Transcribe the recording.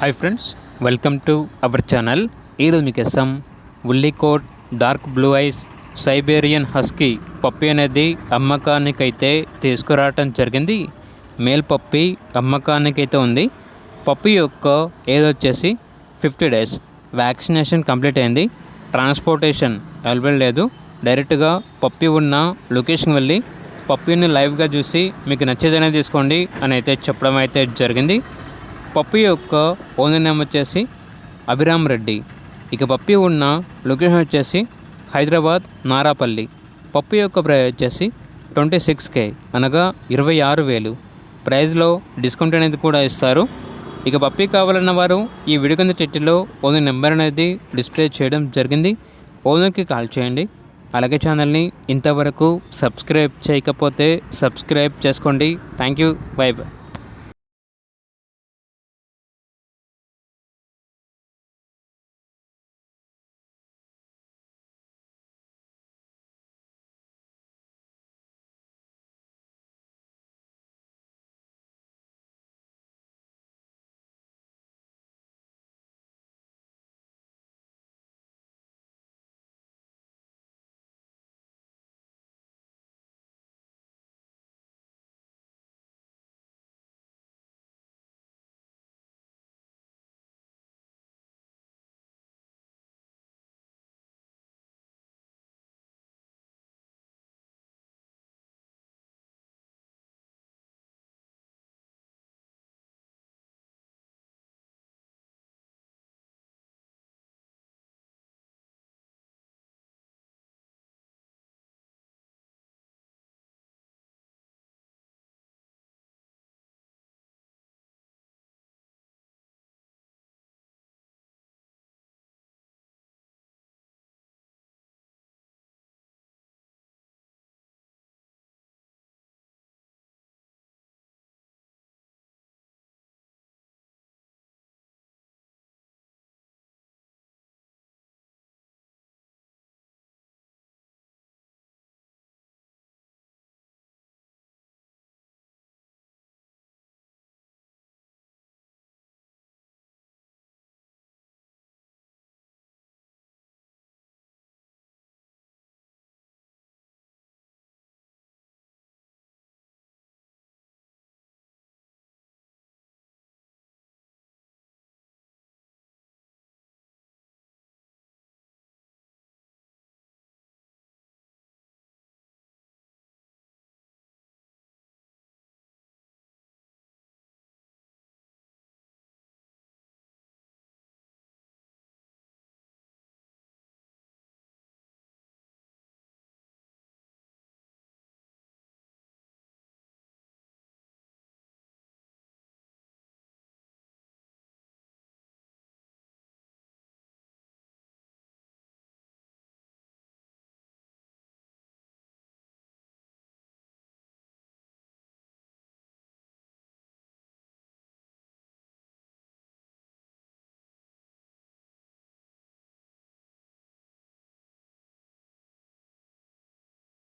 Hi friends, welcome to our channel. ఈరోజు మీకోసం woolly coat dark blue eyes Siberian husky puppy అనేది అమ్మకానికైతే తీసుకురావటం జరిగింది. మేల్ పప్పి అమ్మకానికైతే ఉంది. పప్పి యొక్క ఏజ్ వచ్చేసి 50 days. వ్యాక్సినేషన్ కంప్లీట్ అయింది. ట్రాన్స్పోర్టేషన్ అవైలబుల్ లేదు. డైరెక్ట్గా పప్పి ఉన్న లొకేషన్ వెళ్ళి పప్పిని లైవ్గా చూసి మీకు నచ్చేదనే తీసుకోండి అని అయితే చెప్పడం అయితే జరిగింది. పప్పి యొక్క ఓనర్ నేమ్ వచ్చేసి అభిరామ్ రెడ్డి. ఇక పప్పి ఉన్న లొకేషన్ వచ్చేసి హైదరాబాద్ నారాపల్లి. పప్పి యొక్క ప్రైస్ వచ్చేసి 26K, అనగా 26,000. ప్రైస్లో డిస్కౌంట్ అనేది కూడా ఇస్తారు. ఇక పప్పి కావాలన్న వారు ఈ వీడియో కింద టైటిల్లో ఓనర్ నెంబర్ అనేది డిస్ప్లే చేయడం జరిగింది. ఓనర్కి కాల్ చేయండి. అలాగే ఛానల్ని ఇంతవరకు సబ్స్క్రైబ్ చేయకపోతే సబ్స్క్రైబ్ చేసుకోండి. Thank you. By by.